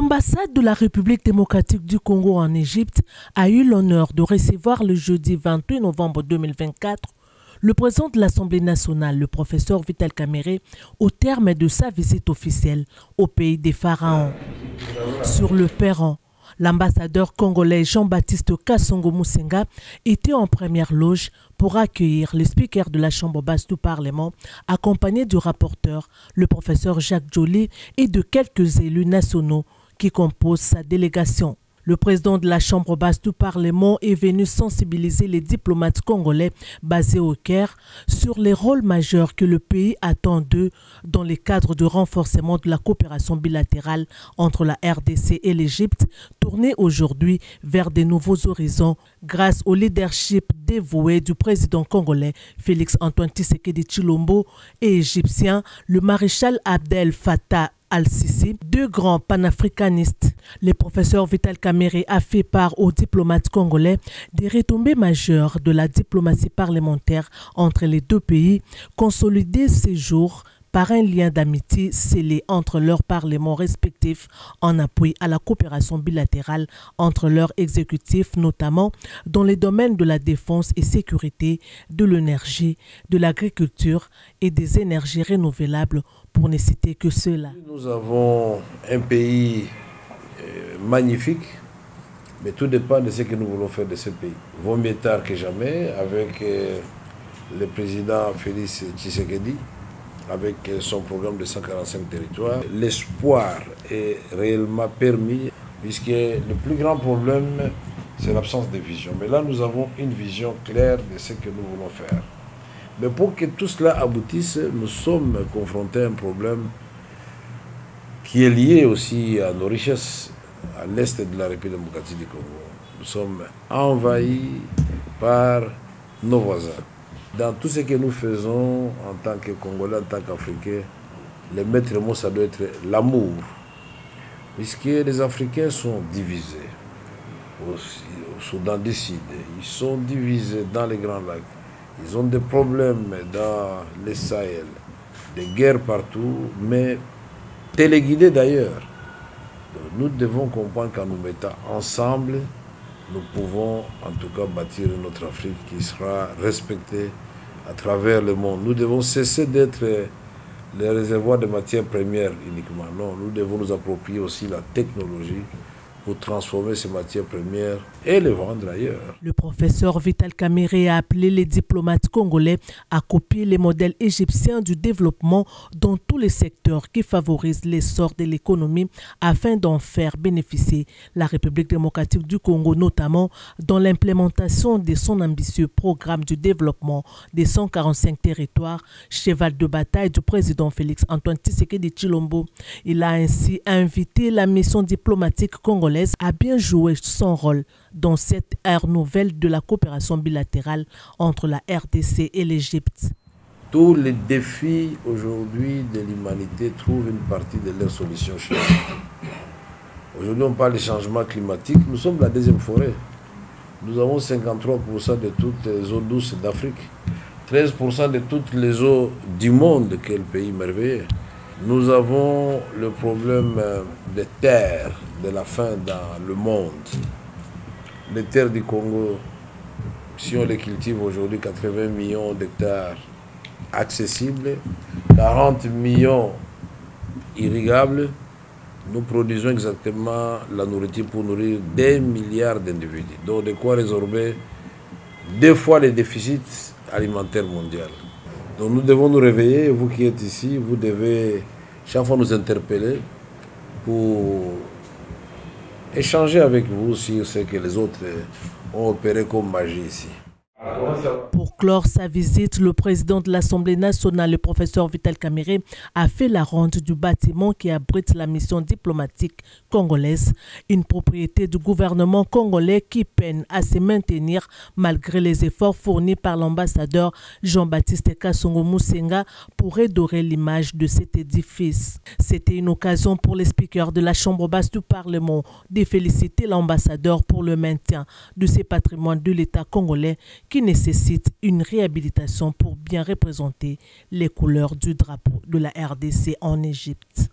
L'ambassade de la République démocratique du Congo en Égypte a eu l'honneur de recevoir le jeudi 28 novembre 2024 le président de l'Assemblée nationale, le professeur Vital Kamerhe, au terme de sa visite officielle au pays des pharaons. Sur le perron, l'ambassadeur congolais Jean-Baptiste Kasongo Musenga était en première loge pour accueillir le speaker de la Chambre basse du Parlement, accompagné du rapporteur, le professeur Jacques Joly, et de quelques élus nationaux qui composent sa délégation. Le président de la Chambre basse du Parlement est venu sensibiliser les diplomates congolais basés au Caire sur les rôles majeurs que le pays attend d'eux dans le cadre de renforcement de la coopération bilatérale entre la RDC et l'Égypte, tournée aujourd'hui vers de nouveaux horizons grâce au leadership dévoué du président congolais Félix-Antoine Tshisekedi Tshilombo et égyptien le maréchal Abdel Fattah Al-Sisi, deux grands panafricanistes. Le professeur Vital Kamerhe a fait part aux diplomates congolais des retombées majeures de la diplomatie parlementaire entre les deux pays, consolidées ces jours par un lien d'amitié scellé entre leurs parlements respectifs en appui à la coopération bilatérale entre leurs exécutifs, notamment dans les domaines de la défense et sécurité, de l'énergie, de l'agriculture et des énergies renouvelables, pour ne citer que ceux-là. Nous avons un pays magnifique, mais tout dépend de ce que nous voulons faire de ce pays. Vaut mieux tard que jamais avec le président Félix Tshisekedi, avec son programme de 145 territoires. L'espoir est réellement permis, puisque le plus grand problème, c'est l'absence de vision. Mais là, nous avons une vision claire de ce que nous voulons faire. Mais pour que tout cela aboutisse, nous sommes confrontés à un problème qui est lié aussi à nos richesses à l'est de la République démocratique du Congo. Nous sommes envahis par nos voisins. Dans tout ce que nous faisons en tant que Congolais, en tant qu'Africains, le maître mot, ça doit être l'amour. Puisque les Africains sont divisés. Au Soudan du Sud, ils sont divisés dans les Grands Lacs. Ils ont des problèmes dans les Sahel, des guerres partout, mais téléguidés d'ailleurs. Nous devons comprendre qu'en nous mettant ensemble, nous pouvons en tout cas bâtir notre Afrique qui sera respectée à travers le monde. Nous devons cesser d'être les réservoirs de matières premières uniquement. Non, nous devons nous approprier aussi la technologie pour transformer ces matières premières et les vendre ailleurs. Le professeur Vital Kamerhe a appelé les diplomates congolais à copier les modèles égyptiens du développement dans tous les secteurs qui favorisent l'essor de l'économie afin d'en faire bénéficier la République démocratique du Congo, notamment dans l'implémentation de son ambitieux programme de développement des 145 territoires, cheval de bataille du président Félix-Antoine Tshisekedi Tshilombo. Il a ainsi invité la mission diplomatique congolaise a bien joué son rôle dans cette ère nouvelle de la coopération bilatérale entre la RDC et l'Égypte. Tous les défis aujourd'hui de l'humanité trouvent une partie de leur solution chez nous. Aujourd'hui, on parle de changement climatique. Nous sommes la deuxième forêt. Nous avons 53% de toutes les eaux douces d'Afrique, 13% de toutes les eaux du monde. Quel pays merveilleux! Nous avons le problème des terres, de la faim dans le monde. Les terres du Congo, si on les cultive aujourd'hui, 80 millions d'hectares accessibles, 40 millions irrigables, nous produisons exactement la nourriture pour nourrir des milliards d'individus. Donc de quoi résorber 2 fois les déficits alimentaires mondiaux. Donc nous devons nous réveiller, vous qui êtes ici, vous devez chaque fois nous interpeller pour échanger avec vous sur ce que les autres ont opéré comme magie ici. Pour clore sa visite, le président de l'Assemblée nationale, le professeur Vital Kamerhe, a fait la ronde du bâtiment qui abrite la mission diplomatique congolaise, une propriété du gouvernement congolais qui peine à se maintenir malgré les efforts fournis par l'ambassadeur Jean-Baptiste Kasongo Musenga pour redorer l'image de cet édifice. C'était une occasion pour les speakers de la Chambre basse du Parlement de féliciter l'ambassadeur pour le maintien de ces patrimoines de l'État congolais qui nécessite une réhabilitation pour bien représenter les couleurs du drapeau de la RDC en Égypte.